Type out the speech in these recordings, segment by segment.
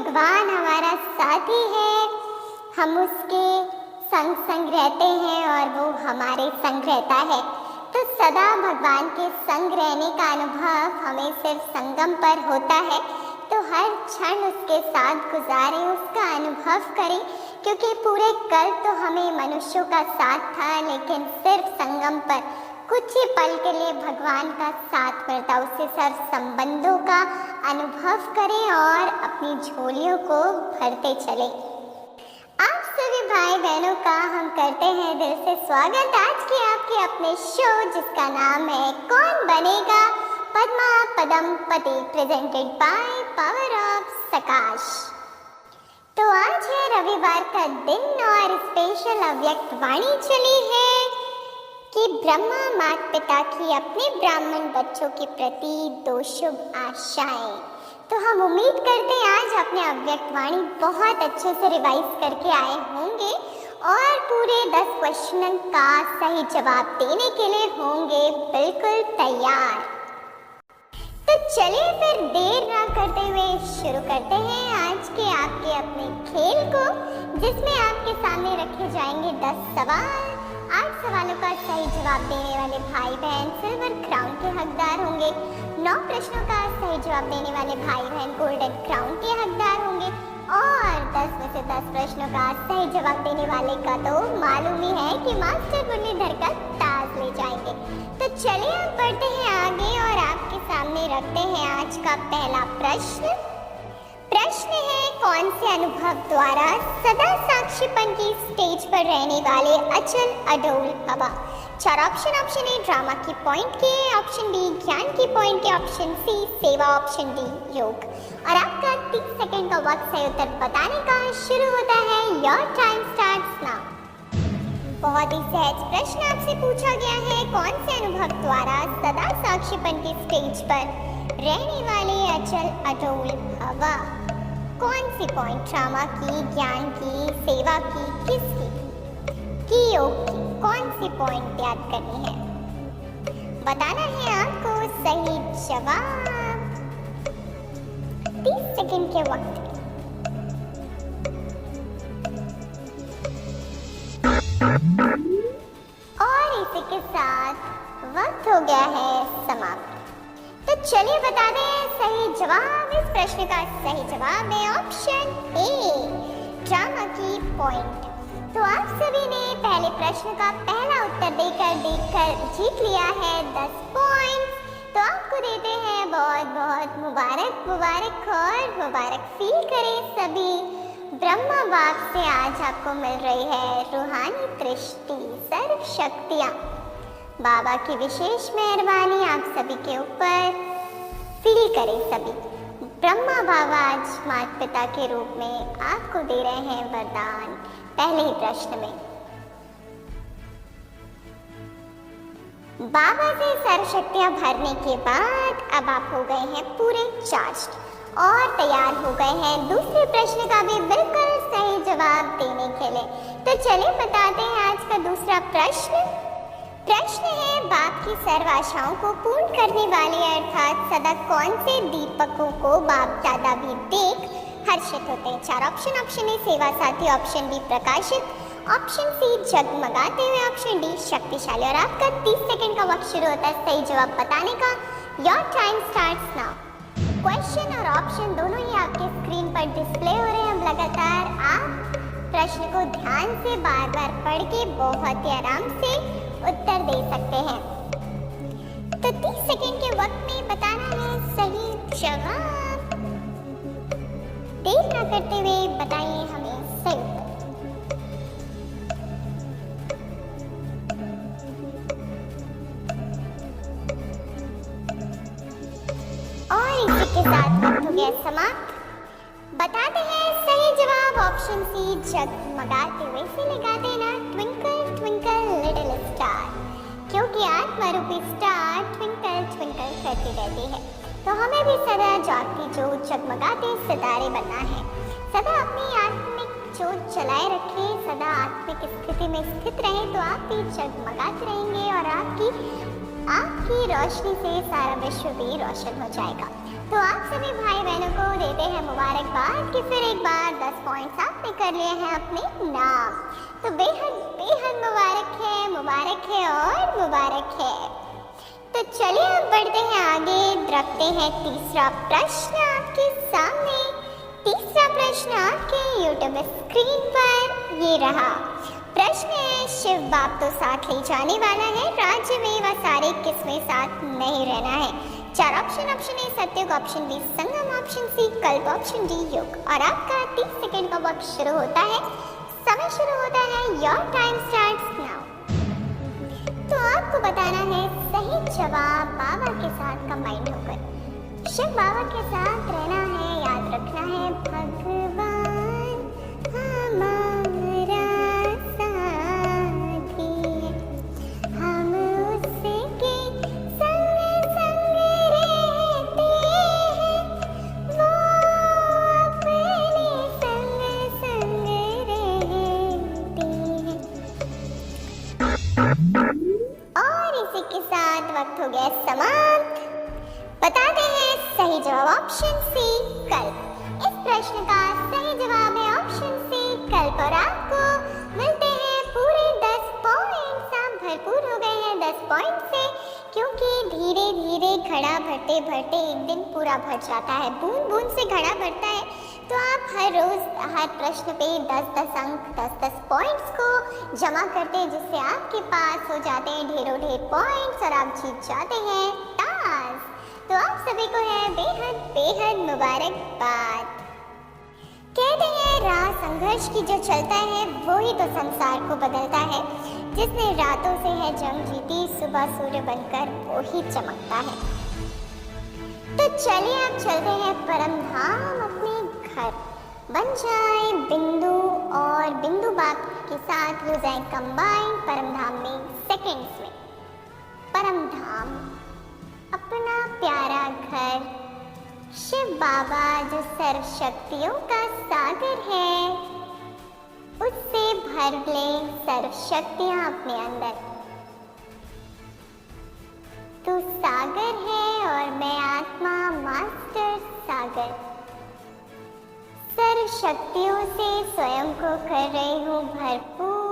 भगवान हमारा साथी है, हम उसके संग संग रहते हैं और वो हमारे संग रहता है। तो सदा भगवान के संग रहने का अनुभव हमें सिर्फ संगम पर होता है। तो हर क्षण उसके साथ गुजारें, उसका अनुभव करें, क्योंकि पूरे कल तो हमें मनुष्यों का साथ था, लेकिन सिर्फ संगम पर कुछ ही पल के लिए भगवान का साथ मिलता। उससे सर्व संबंधों का अनुभव करें और अपनी झोलियों को भरते चले। आप सभी भाई बहनों का हम करते हैं दिल से स्वागत आज के आपके अपने शो, जिसका नाम है कौन बनेगा पद्मा पदम पति, प्रेजेंटेड बाय पावर ऑफ सकाश। तो आज है रविवार का दिन और स्पेशल अव्यक्त वाणी चली है कि ब्रह्मा माता पिता की अपने ब्राह्मण बच्चों के प्रति दो शुभ आशाएं। तो हम उम्मीद करते हैं आज अपने अव्यक्त वाणी बहुत अच्छे से रिवाइज करके आए होंगे और पूरे 10 क्वेश्चन का सही जवाब देने के लिए होंगे बिल्कुल तैयार। तो चलिए फिर देर ना करते हुए शुरू करते हैं आज के आपके अपने खेल को, जिसमें आपके सामने रखे जाएंगे 10 सवाल। 8 सवालों का सही जवाब देने वाले भाई बहन सिल्वर क्राउन के हकदार होंगे। 9 प्रश्नों का सही जवाब देने वाले भाई बहन गोल्डन क्राउन के हकदार होंगे और 10 में से 10 प्रश्नों का सही जवाब देने वाले का तो मालूम ही है कि मास्टर मुरलीधर का ताज ले जाएंगे। तो चलिए अब बढ़ते हैं आगे और आपके सामने रखते हैं आज का पहला प्रश्न। प्रश्न है, कौन से अनुभव द्वारा सदा साक्षीपन की स्टेज पर रहने वाले अचल अडोल हवा? 4 ऑप्शन। ऑप्शन ए ड्रामा की पॉइंट के, ऑप्शन बी ज्ञान की पॉइंट के, ऑप्शन सी सेवा, ऑप्शन डी योग। और आपका 30 सेकंड का वक्त है उत्तर बताने का। शुरू होता है, योर टाइम स्टार्ट्स नाउ। बहुत ही सहज प्रश्न आपसे पूछा गया है, कौन से अनुभव द्वारा सदा साक्षीपन की स्टेज पर रहने वाले अचल अडोल हवा? कौन सी पॉइंट? ड्रामा की, ज्ञान की, सेवा की, किसकी? की योग की? कौन सी पॉइंट याद करनी है? बताना है आपको सही जवाब 30 सेकंड के वक्त में। और इसी के साथ वक्त हो गया है समाप्त। तो चलिए बता दें सही जवाब। इस प्रश्न का सही जवाब है ऑप्शन ए, ड्रामा की पॉइंट। तो आप सभी ने पहले प्रश्न का पहला उत्तर देखकर जीत लिया है 10 पॉइंट्स। तो आपको देते हैं बहुत बहुत मुबारक और मुबारक फील करें सभी। ब्रह्मा बाप से आज आपको मिल रही है रूहानी दृष्टि, सर्व शक्तियाँ। बाबा की विशेष मेहरबानी आप सभी के ऊपर फील करें सभी। ब्रह्मा बाबा आज माता पिता के रूप में आपको दे रहे हैं वरदान। पहले ही प्रश्न में बाबा से सर्व शक्तियाँ भरने के बाद अब आप हो गए हैं पूरे चार्ज्ड और तैयार हो गए हैं दूसरे प्रश्न का भी बिल्कुल सही जवाब देने के लिए। तो चलिए बताते हैं आज का दूसरा प्रश्न। प्रश्न है, बाप की सर्व आशाओं को पूर्ण करने वाले अर्थात सदा कौन से दीपकों को बाप दादा भी देख हर्षित होते हैं? 4 ऑप्शन। ऑप्शन ए सेवा साथी, ऑप्शन बी प्रकाशित, ऑप्शन सी जगमगाते हुए, ऑप्शन डी शक्तिशाली। और आपका 30 सेकंड का वक्त शुरू होता है सही जवाब बताने का। Your time starts now. Question और ऑप्शन दोनों ही आपके स्क्रीन पर डिस्प्ले हो रहे हैं। अब लगातार आप प्रश्न को ध्यान से बार बार पढ़ के बहुत ही आराम से उत्तर दे सकते हैं। तो 30 सेकंड के वक्त में बताना है सही जवाब। देर न करते हुए बताइए हमें सही उत्तर। और इसी के साथ वक्त हो गया समाप्त। बताते हैं सही जवाब ऑप्शन सी जगमगाते हुए। से लगाते हैं ना ट्विंकल ट्विंकल लिटिल स्टार, क्योंकि आत्मा रूपी स्टार ट्विंकल ट्विंकल करती रहती है। तो हमें भी सदा जागती जोत जगमगाते सितारे बनना है। सदा अपनी आत्मिक जोत जलाए रखें, सदा आत्मिक स्थिति में स्थित रहें, तो आप भी जगमगाते रहेंगे और आपकी रोशनी से सारा विश्व भी रोशन हो जाएगा। तो आप सभी भाई बहनों को देते देते हैं मुबारकबाद कि फिर एक बार 10 पॉइंट्स आपने कर लिए हैं अपने नाम। तो बेहद बेहद मुबारक है और मुबारक है। तो चलिए अब बढ़ते हैं आगे, रखते हैं तीसरा प्रश्न आपके सामने। तीसरा प्रश्न आपके यूट्यूब स्क्रीन पर ये रहा। प्रश्न है, शिव बाप तो साथ ले जाने वाला है, राज्य में वह सारे किस्में साथ नहीं रहना है। चार ऑप्शन ए सत्युग, ऑप्शन बी संगम, ऑप्शन सी कल्प, ऑप्शन डी युग। और आपका 30 सेकंड का वक्त शुरू होता है, समय शुरू होता है, योर टाइम स्टार्ट्स नाउ। तो आपको बताना है सही जवाब बाबा के साथ कंबाइंड होकर। शिव बाबा के साथ रहना है, याद रखना है भगवान हमारा साथी है, हम उसके संग संग रहते हैं, वो अपने संग संग रहते हैं। और इसी के साथ वक्त हो गया समाप्त। बताते हैं सही जवाब ऑप्शन सी कल्प। इस प्रश्न का सही जवाब है ऑप्शन सी कल्प। और आपको मिलते हैं पूरे 10 पॉइंट्स। आप भरपूर हो गए हैं 10 पॉइंट से, क्योंकि धीरे धीरे घड़ा भरते भरते एक दिन पूरा भर जाता है, बूंद बूंद से घड़ा भरता है। तो आप हर रोज हर प्रश्न पे 10-10 अंक 10-10 पॉइंट्स को जमा करते हैं, जिससे आपके पास हो जाते हैं ढेरों ढेर पॉइंट्स और आप जीत जाते हैं टास्क। तो आप सभी को है बेहद बेहद मुबारकबाद। कहते हैं राह संघर्ष की जो चलता है वो ही तो संसार को बदलता है। जिसने रातों से है जंग जीती, सुबह सूर्य बनकर वो ही चमकता है। तो चलिए आप चलते हैं परम धाम, अपने घर बन जाए बिंदु और बिंदु बाप के साथ हो जाए कंबाइन परम धाम में सेकंड्स में। परम धाम अपना प्यारा घर, शिव बाबा जो सर्व शक्तियों का सागर है, उससे भर ले सर्व शक्तियां अपने अंदर। तू सागर है और मैं आत्मा मास्टर सागर, सर्व शक्तियों से स्वयं को कर रही हूँ भरपूर।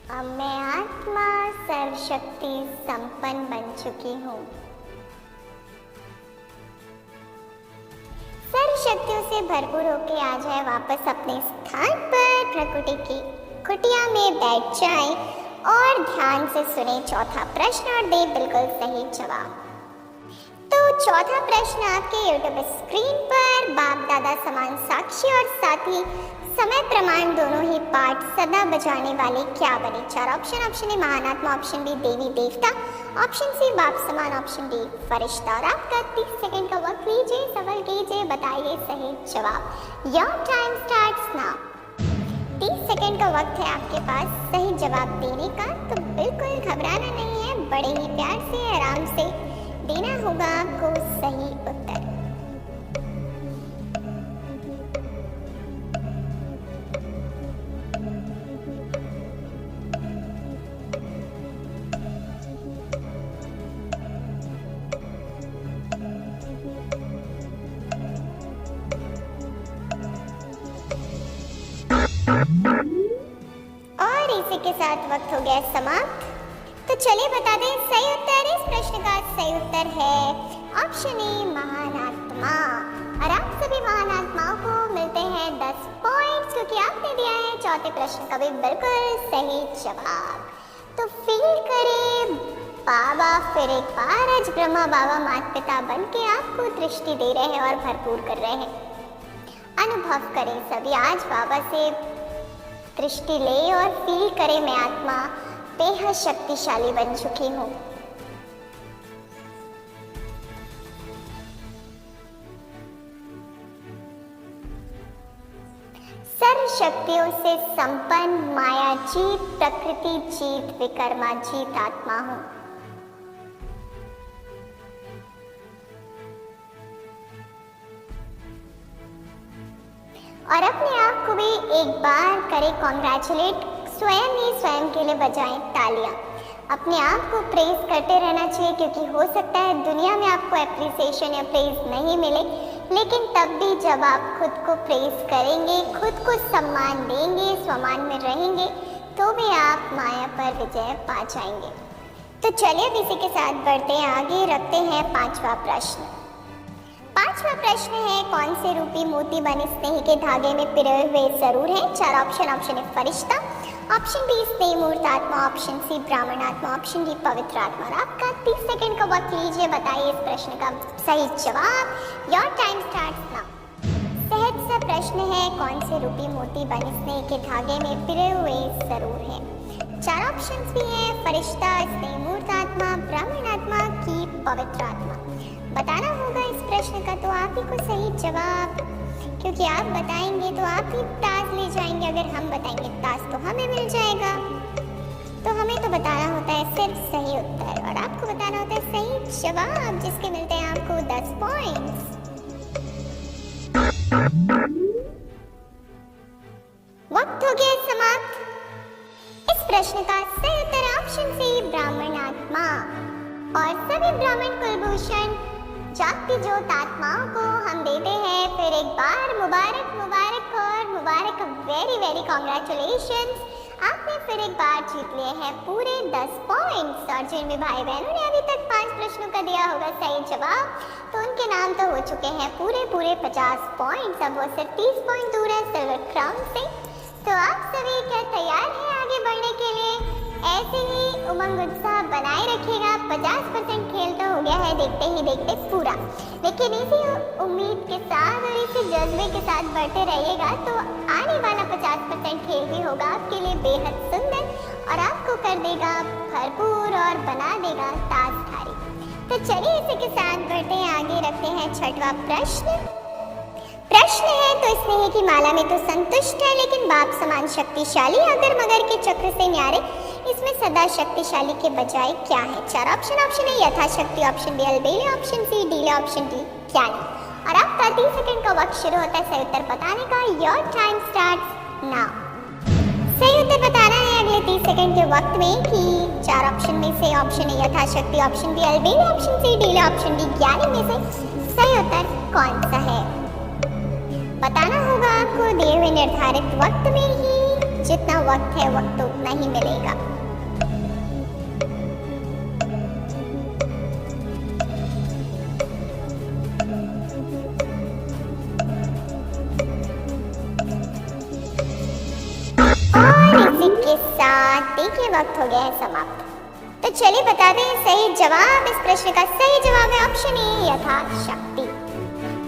अब मैं आत्मा सर्व शक्ति संपन्न बन चुकी हूँ। सर्व शक्तियों से भरपूर होके आ जाए वापस अपने स्थान पर, प्रकृति की कुटिया में बैठ जाए और ध्यान से सुने चौथा प्रश्न और दे बिल्कुल सही जवाब। तो चौथा प्रश्न आपके यूट्यूब स्क्रीन पर, बाप दादा समान साक्षी और साथी समय प्रमाण दोनों ही पाठ सदा बजाने वाले क्या बने। चार ऑप्शन ए महान आत्मा, ऑप्शन बी देवी देवता, ऑप्शन सी बाप समान, ऑप्शन डी फरिश्ता। और आपका 30 सेकंड का वक्त लीजिए, सवाल कीजिए, बताइए सही जवाब। Your time starts now. 30 second का वक्त है आपके पास सही जवाब देने का। तो बिल्कुल घबराना नहीं है, बड़े ही प्यार से आराम से देना होगा आपको सही उत्तर। और इसी के साथ वक्त हो गया समाप्त। तो चलिए बता दें सही उत्तर। इस प्रश्न का सही उत्तर है ऑप्शन ए महान आत्मा। और आप सभी महान आत्माओं को मिलते हैं 10 पॉइंट्स, क्योंकि आपने दिया है चौथे प्रश्न का भी बिल्कुल सही जवाब। तो फील करें बाबा फिर एक बार आज ब्रह्मा बाबा माता पिता बन के आपको दृष्टि दे रहे हैं और भरपूर कर रहे हैं। अनुभव करें सभी, आज बाबा से दृष्टि ले और फील करें मैं आत्मा बेहद शक्तिशाली बन चुकी हूँ। सर्व शक्तियों से संपन्न माया जीत, प्रकृति जीत, विकर्मा जीत आत्मा हूँ। और अपने आप को भी एक बार करें कॉन्ग्रेचुलेट, स्वयं ही स्वयं के लिए बजाएं तालियां। अपने आप को प्रेज करते रहना चाहिए, क्योंकि हो सकता है दुनिया में आपको एप्रिसिएशन या प्रेज नहीं मिले, लेकिन तब भी जब आप खुद को प्रेज करेंगे, खुद को सम्मान देंगे, स्वमान में रहेंगे, तो भी आप माया पर विजय पा जाएंगे। तो चलिए अब इसी के साथ बढ़ते हैं आगे, रखते हैं पांचवा प्रश्न। पांचवा प्रश्न है, कौन से रूपी मोती बने स्नेह के धागे में पिरोए हुए जरूर है? चार ऑप्शन। ऑप्शन ए फरिश्ता, ऑप्शन बी स्नेह मूर्त आत्मा, ऑप्शन सी ब्राह्मण आत्मा, ऑप्शन डी पवित्र आत्मा। और आपका 30 सेकंड का वक्त लीजिए, बताइए इस प्रश्न का सही जवाब। Your time starts now. सहज सा प्रश्न है, कौन से रूपी मोती बने स्नेह के धागे में पिरोए हुए जरूर है? चार ऑप्शंस भी हैं, फरिश्ता, स्नेह मूर्त आत्मा, ब्राह्मण आत्मा की पवित्र आत्मा। बताना होगा इस प्रश्न का तो आप ही को सही जवाब, क्योंकि आप बताएंगे तो आप ही ताज ले जाएंगे, अगर हम बताएंगे ताज तो हमें मिल जाएगा। तो हमें तो बताना होता है सिर्फ सही उत्तर, और आपको बताना होता है सही जवाब, जिसके मिलते हैं आपको 10 पॉइंट्स। वक्त हो गया समाप्त। इस प्रश्न का सही उत्तर ऑप्शन सी ब्राह्मण आत्मा। और सभी ब्राह्मण कुलभूषण जागती ज्योत आत्माओं को हम देते हैं फिर एक बार मुबारक मुबारक और मुबारक, वेरी वेरी कॉन्ग्रेचुलेशंस। आपने फिर एक बार जीत लिए हैं पूरे 10 पॉइंट्स। और जिन भी भाई बहनों ने अभी तक 5 प्रश्नों का दिया होगा सही जवाब, तो उनके नाम तो हो चुके हैं पूरे 50 पॉइंट्स। अब वो सिर्फ 30 पॉइंट दूर है सिल्वर क्राउन से। तो आप सभी क्या तैयार हैं आगे बढ़ने के लिए? ऐसे ही उमंग उत्साह बनाए रखिएगा। 50% खेल तो हो गया है देखते ही देखते पूरा, लेकिन इसी उम्मीद के साथ और इसी जज्बे के साथ बढ़ते रहिएगा तो आने वाला 50% खेल भी होगा आपके लिए बेहद सुंदर, और आपको कर देगा भरपूर और बना देगा ताजधारी। तो चलिए इसी के साथ बढ़ते हैं आगे, रखते हैं छठवां प्रश्न। प्रश्न है, तो स्नेह की माला में तो संतुष्ट है, लेकिन बाप समान शक्तिशाली अगर मगर के चक्र से न्यारे, इसमें सदा शक्तिशाली के बजाय क्या है? चार ऑप्शन। ऑप्शन ए यथाशक्ति, ऑप्शन बी अलबेले, ऑप्शन सी डीले, ऑप्शन डी ज्ञानी। और आपका 30 सेकंड का वक्त शुरू होता है सही उत्तर बताने का। Your time starts now. सही उत्तर बताना है अगले 30 सेकंड के वक्त में कि चार ऑप्शन में से ऑप्शन ए यथाशक्ति, ऑप्शन बी अलबेले, ऑप्शन सी डीले, ऑप्शन डी ज्ञानी में से सही उत्तर कौन सा है? बताना होगा आपको दिए हुए निर्धारित वक्त में ही। जितना वक्त है वक्त उतना ही मिलेगा। और इसी के साथ देखिए वक्त हो गया है समाप्त। तो चलिए बताते हैं सही जवाब। इस प्रश्न का सही जवाब है ऑप्शन ए यथाशक्ति।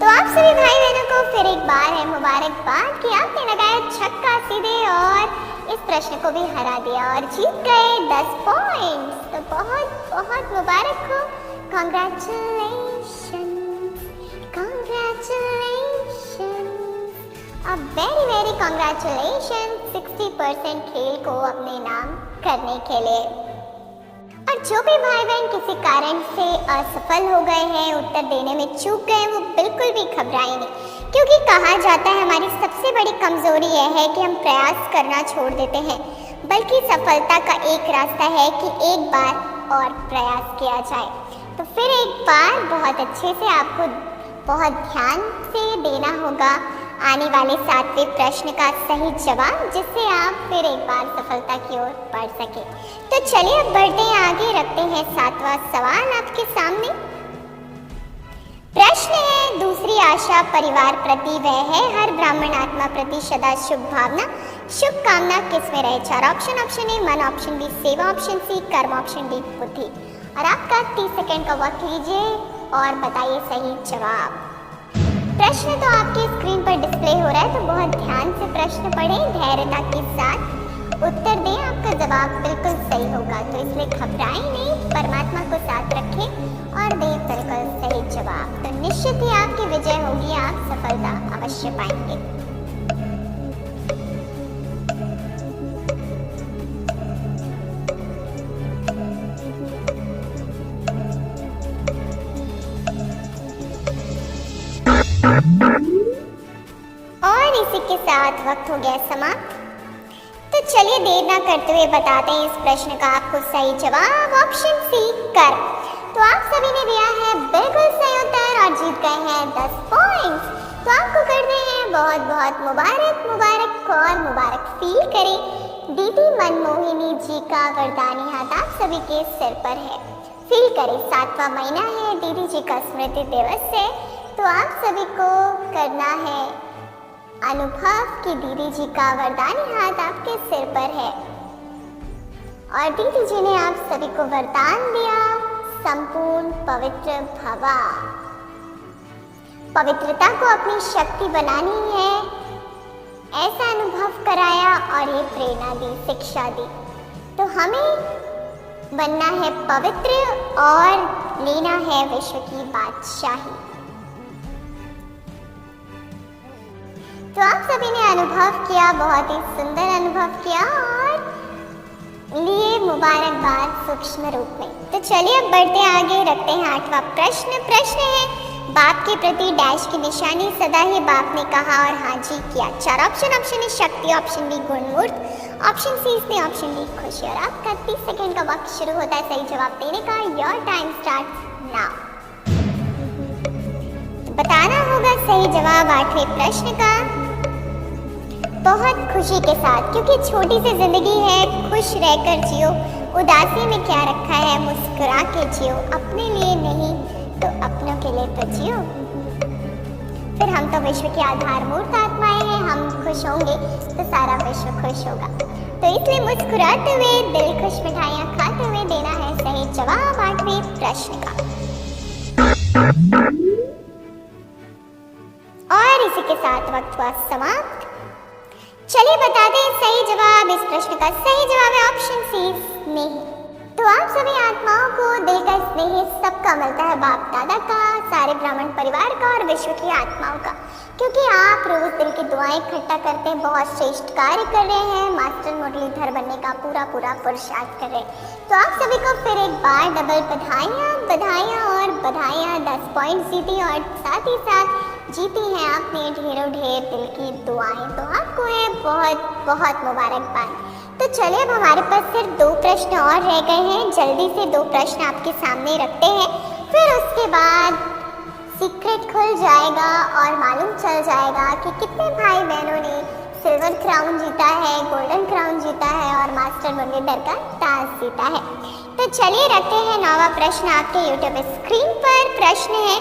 तो आप सभी भाई बहनों को फिर एक बार है मुबारकबाद कि आपने लगाया छक्का सीधे और इस प्रश्न को भी हरा दिया और जीत गए 10 पॉइंट्स। तो बहुत बहुत मुबारक हो। Congratulation, congratulation, a very very congratulation 60% खेल को अपने नाम करने के लिए। और जो भी भाई बहन किसी कारण से असफल हो गए हैं, उत्तर देने में चूक गए, वो बिल्कुल भी घबराएं नहीं, क्योंकि कहा जाता है हमारी सबसे बड़ी कमजोरी यह है कि हम प्रयास करना छोड़ देते हैं, बल्कि सफलता का एक रास्ता है कि एक बार और प्रयास किया जाए। तो फिर एक बार बहुत अच्छे से आपको बहुत ध्यान से देना होगा आने वाले 7वें प्रश्न का सही जवाब, जिससे आप फिर एक बार सफलता की ओर बढ़ सके। तो चलिए अब बढ़ते हैं आगे, रखते हैं 7वां सवाल आपके सामने। प्रश्न है, दूसरी आशा परिवार प्रति वह है हर ब्राह्मण आत्मा प्रति सदा शुभ भावना शुभ कामना किसमें रहे? चार ऑप्शन। ऑप्शन ए मन, ऑप्शन बी सेवा, ऑप्शन सी कर्म, ऑप्शन डी बुद्धि। और आपका 30 सेकंड का वक्त लीजिए और बताइए सही जवाब। प्रश्न तो आपकी स्क्रीन पर डिस्प्ले हो रहा है, तो बहुत ध्यान से प्रश्न पढ़ें, धैर्यता के साथ उत्तर दें, आपका जवाब बिल्कुल सही होगा। तो इसलिए घबराएं नहीं, परमात्मा को साथ रखें और दें बिल्कुल सही जवाब। तो निश्चित ही आपकी विजय होगी, आप सफलता अवश्य पाएंगे। और इसी के साथ वक्त हो गया समाप्त। तो चलिए देर ना करते हुए बताते हैं इस प्रश्न का आपको सही जवाब ऑप्शन सी कर। तो आप सभी ने दिया है बिल्कुल सही उत्तर और जीत गए हैं 10 पॉइंट्स। तो आपको करते हैं बहुत बहुत मुबारक मुबारक और मुबारक फील करें। दीदी मनमोहिनी जी का वरदानी हाथ आप सभी के सिर पर है। फील करें 7वां महीना है, दीदी जी का स्मृति दिवस है। तो आप सभी को करना है अनुभव कि दीदी जी का वरदानी हाथ आपके सिर पर है और दीदी जी ने आप सभी को वरदान दिया संपूर्ण पवित्र भवा। पवित्रता को अपनी शक्ति बनानी है, ऐसा अनुभव कराया और ये प्रेरणा दी, शिक्षा दी। तो हमें बनना है पवित्र और लेना है विश्व की बादशाही। तो आप सभी ने अनुभव किया, बहुत ही सुंदर अनुभव किया और लिए मुबारकबाद सूक्ष्म रूप में। तो चलिए अब बढ़ते आगे, रखते हैं 8वां प्रश्न। प्रश्न है बाप के प्रति डैश की निशानी। सदा ही बाप ने कहा और हाँ जी किया। 4 ऑप्शन। ऑप्शन ए शक्ति, ऑप्शन बी गुणमूर्त, ऑप्शन सी स्नेह, ऑप्शन डी खुशी। और आपका 30 सेकंड का वक्त शुरू होता है सही जवाब देने का। Your time start now. बताना होगा सही जवाब 8वें प्रश्न का बहुत खुशी के साथ, क्योंकि छोटी सी जिंदगी है, खुश रहकर जियो। उदासी में क्या रखा है, मुस्कुरा के जियो। अपने लिए नहीं तो अपनों के लिए तो जियो। फिर हम तो विश्व के आधारभूत आत्माएं हैं, हम खुश होंगे तो सारा विश्व खुश होगा। तो इसलिए मुस्कुराते हुए, दिल खुश मिठाइयाँ खाते हुए देना है सही जवाब 8वें प्रश्न का। और इसी के साथ वक्त हुआ समाप्त। चलिए बता दें सही जवाब। इस प्रश्न का सही जवाब है ऑप्शन सी स्नेह। तो आप सभी आत्माओं को दिल का स्नेह सबका मिलता है, बाप दादा का, सारे ब्राह्मण परिवार का और विश्व की आत्माओं का, क्योंकि आप रोज दिल की दुआएं इकट्ठा करते हैं, बहुत श्रेष्ठ कार्य कर रहे हैं, मास्टर मुरलीधर बनने का पूरा पुरुषार्थ कर रहे हैं। तो आप सभी को फिर एक बार डबल बधाइयाँ और बधाइयाँ। 10 पॉइंट जीती और साथ ही साथ जीती हैं आपने ढेरों ढेर दिल की दुआएं। तो आपको है बहुत बहुत मुबारकबाद। तो चलिए अब हमारे पास सिर्फ 2 प्रश्न और रह गए हैं। जल्दी से 2 प्रश्न आपके सामने रखते हैं, फिर उसके बाद सीक्रेट खुल जाएगा और मालूम चल जाएगा कि कितने भाई बहनों ने सिल्वर क्राउन जीता है, गोल्डन क्राउन जीता है और मास्टर मुरलीधर का ताज जीता है। तो चलिए रखते हैं 9वां प्रश्न आपके यूट्यूब स्क्रीन पर। प्रश्न है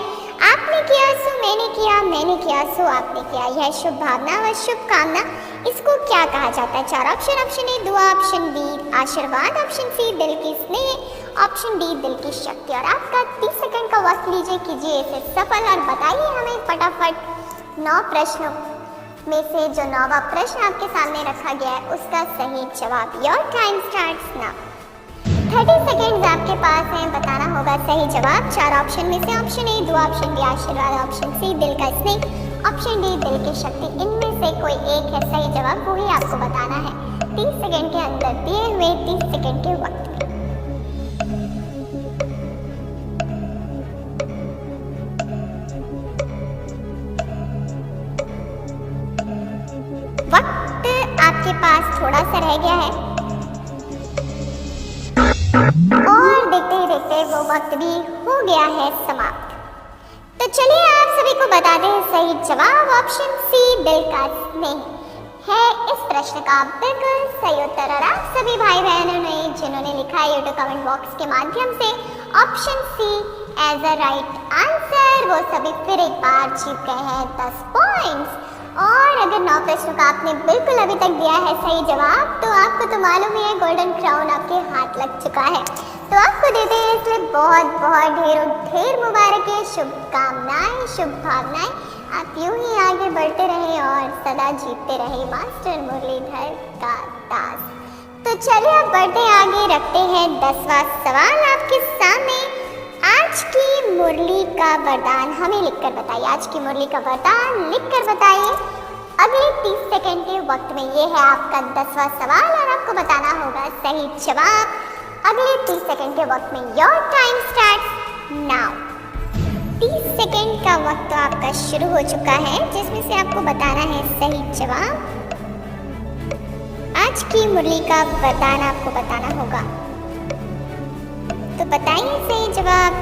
आपने किया सो मैंने किया सो आपने किया। यह शुभ भावना व शुभकामना, इसको क्या कहा जाता है? 4 ऑप्शन। ऑप्शन ए दुआ, ऑप्शन बी आशीर्वाद, ऑप्शन सी दिल की स्नेह, ऑप्शन डी दिल की शक्ति। और आपका 30 सेकंड का वक्त लीजिए, कीजिए इसे सफल और बताइए हमें फटाफट 9 प्रश्नों में से जो 9वां प्रश्न आपके सामने रखा गया है उसका सही जवाब। Your time starts now. 30 seconds आपके पास हैं, बताना होगा सही जवाब। 4 ऑप्शन में से ऑप्शन ए दुआ, ऑप्शन बी आशीर्वाद, ऑप्शन सी दिल का स्नेह, ऑप्शन डी दिल की शक्ति। इनमें से कोई एक है सही जवाब, वही आपको बताना है 30 सेकेंड के अंदर दिए हुए 30 सेकेंड के वक्त में। वक्त आपके पास थोड़ा सा रह गया है और देखते ही देखते वो वक्त भी हो गया है समाप्त। तो चलिए आप सभी को बता दें सही जवाब ऑप्शन सी दिल का स्नेह है इस प्रश्न का बिल्कुल सही उत्तर। और आप सभी भाई बहनों ने जिन्होंने लिखा है यूट्यूब कमेंट बॉक्स के माध्यम से option C as a right answer, वो सभी फिर एक बार जीत गए हैं 10 पॉइंट्स। और अगर 9 प्रश्नों का आपने बिल्कुल अभी तक दिया है सही जवाब, तो आपको तो मालूम ही है गोल्डन क्राउन आपके हाथ लग चुका है। तो आपको देते हैं इसलिए बहुत बहुत ढेर मुबारकें, शुभकामनाएं, शुभ भावनाएं। आप यूं ही आगे बढ़ते रहे और सदा जीतते रहे मास्टर मुरलीधर का ताज। तो चलिए अब बढ़ते आगे, रखते हैं 10वां सवाल आपके सामने। आज की मुरली का वरदान हमें लिखकर बताइए। आज की मुरली का वरदान लिखकर बताइए अगले 30 सेकंड के वक्त में। ये है आपका 10वां सवाल और आपको बताना होगा सही जवाब अगले 30 सेकंड के वक्त में। Your time starts now. 30 second का वक्त तो आपका शुरू हो चुका है, जिसमें से आपको बताना है सही जवाब। आज की मुरली का वरदान आपको बताना होगा तो बताइए सही जवाब।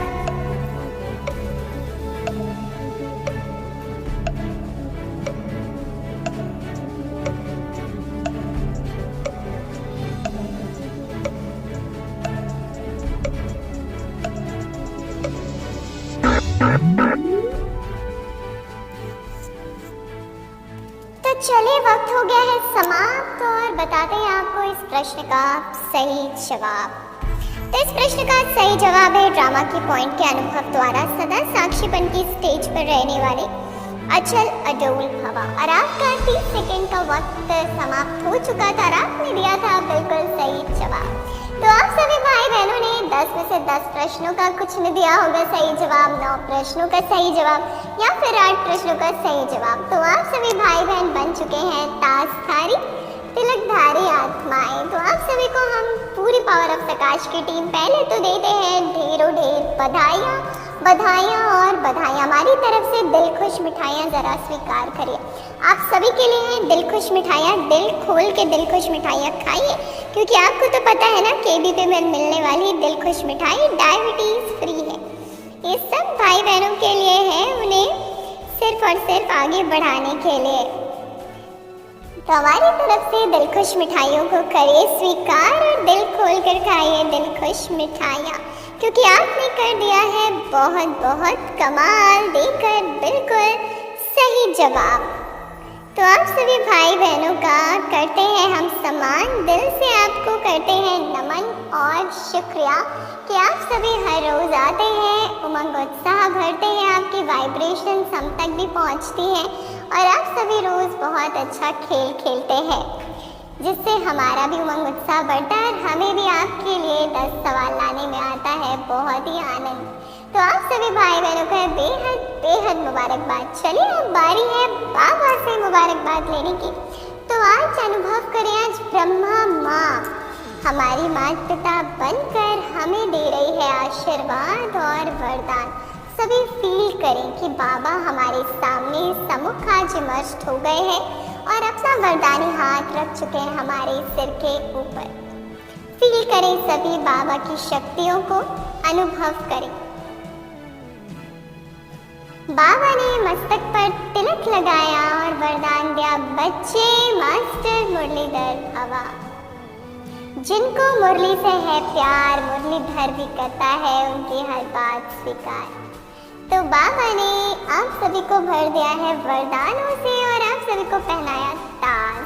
तो चलिए वक्त हो गया है समाप्त और बताते हैं आपको इस प्रश्न का सही जवाब। तो इस प्रश्न का सही जवाब है ड्रामा की पॉइंट के अनुभव द्वारा सदा साक्षीपन की स्टेज पर रहने वाले अचल अडोल हवा। और आपका 30 सेकंड का वक्त समाप्त हो चुका था और आपने दिया था बिल्कुल सही जवाब। तो आप सभी भाई बहनों ने 10 में से 10 प्रश्नों का कुछ नहीं दिया होगा सही जवाब, 9 प्रश्नों का सही जवाब या फिर 8 प्रश्नों का सही जवाब। तो आप सभी भाई बहन बन चुके हैं ताजधारी तिलकधारी आत्माएं। तो आप सभी को हम पूरी पावर ऑफ प्रकाश की टीम पहले तो देते हैं ढेरों ढेर बधाइयाँ बधाइयाँ और बधाइयाँ। हमारी तरफ से दिल खुश मिठाइयाँ ज़रा स्वीकार करिए। आप सभी के लिए दिल खुश मिठाइयाँ, दिल खोल के दिल खुश मिठाइयाँ खाइए, क्योंकि आपको तो पता है ना केबीपी में मिलने वाली दिल खुश मिठाई डायबिटीज़ फ्री है। ये सब भाई बहनों के लिए है, उन्हें सिर्फ और सिर्फ आगे बढ़ाने के लिए। तो हमारी तरफ से दिल खुश मिठाइयों को करिए स्वीकार और दिल खोल कर खाइए दिल खुश मिठाइयाँ, क्योंकि आपने कर दिया है बहुत बहुत कमाल देकर बिल्कुल सही जवाब। तो आप सभी भाई बहनों का करते हैं हम सम्मान, दिल से आपको करते हैं नमन और शुक्रिया कि आप सभी हर रोज़ आते हैं, उमंग उत्साह भरते हैं, आपकी वाइब्रेशन हम तक भी पहुंचती है और आप सभी रोज़ बहुत अच्छा खेल खेलते हैं, जिससे हमारा भी उमंग उत्साह बढ़ता है और हमें भी आपके लिए 10 सवाल लाने में आता है बहुत ही आनंद। तो आप सभी भाई बहनों को बेहद बेहद मुबारकबाद। चलिए अब बारी है बाबा से मुबारकबाद लेने की। तो आज अनुभव करें, आज ब्रह्मा माँ हमारी माता पिता बनकर हमें दे रही है आशीर्वाद और वरदान। सभी फील करें कि बाबा हमारे सामने सम्मुख आज इमर्स्ड हो गए हैं और अपना वरदानी हाथ रख चुके हैं हमारे सिर के ऊपर। फील करें सभी बाबा की शक्तियों को, अनुभव करें। बाबा ने मस्तक पर तिलक लगाया और वरदान दिया, बच्चे मास्टर मुरलीधर भवा। जिनको मुरली से है प्यार, मुरलीधर भी करता है उनकी हर बात स्वीकार। तो बाबा ने आप सभी को भर दिया है वरदानों से और आप सभी को पहनाया ताज।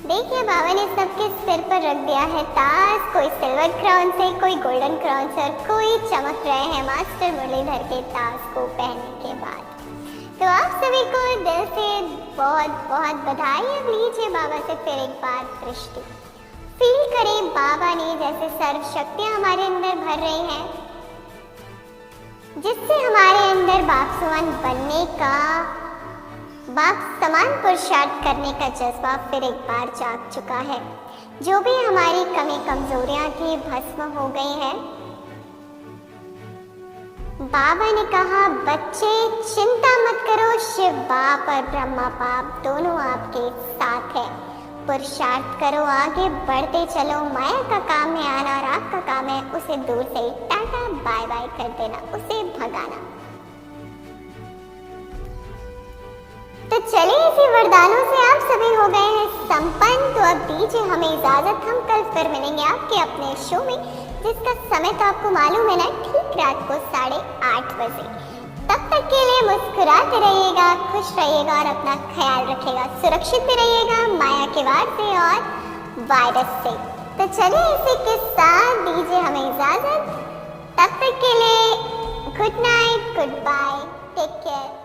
देखिए बाबा ने सबके सिर पर रख दिया है ताज, कोई सिल्वर क्राउन से, कोई गोल्डन क्राउन से और कोई चमक रहे हैं मास्टर मुरलीधर के ताज को पहनने के बाद। तो आप सभी को दिल से बहुत बहुत बधाई। अब लीजिए बाबा से फिर एक बार दृष्टि। फील करें बाबा ने जैसे सर्व शक्तियाँ हमारे अंदर भर रही हैं, जिससे हमारे अंदर बापसुवन बनने का, बाप समान पुरुषार्थ करने का जज्बा फिर एक बार जाग चुका है। जो भी हमारी कमी कमजोरियां थी भस्म हो गई हैं। बाबा ने कहा, बच्चे चिंता मत करो, शिव बाप और ब्रह्मा बाप दोनों आपके साथ है। पुरुषार्थ करो, आगे बढ़ते चलो। माया का काम है आना और आपका काम है उसे दूर से टाटा बाय बाय कर देना, उसे भगाना। तो चलिए इसी वरदानों से आप सभी हो गए हैं संपन्न। तो अब दीजिए हमें इजाजत, हम कल फिर मिलेंगे आपके अपने शो में, जिसका समय तो आपको मालूम है ना, ठीक रात को 8:30 बजे। तब तक के लिए मुस्कुराते रहिएगा, खुश रहिएगा और अपना ख्याल रखिएगा, सुरक्षित भी रहिएगा माया के वार से और वायरस से। तो चलिए इसी के साथ दीजिए हमें इजाजत। तब तक के लिए good night, goodbye, take care.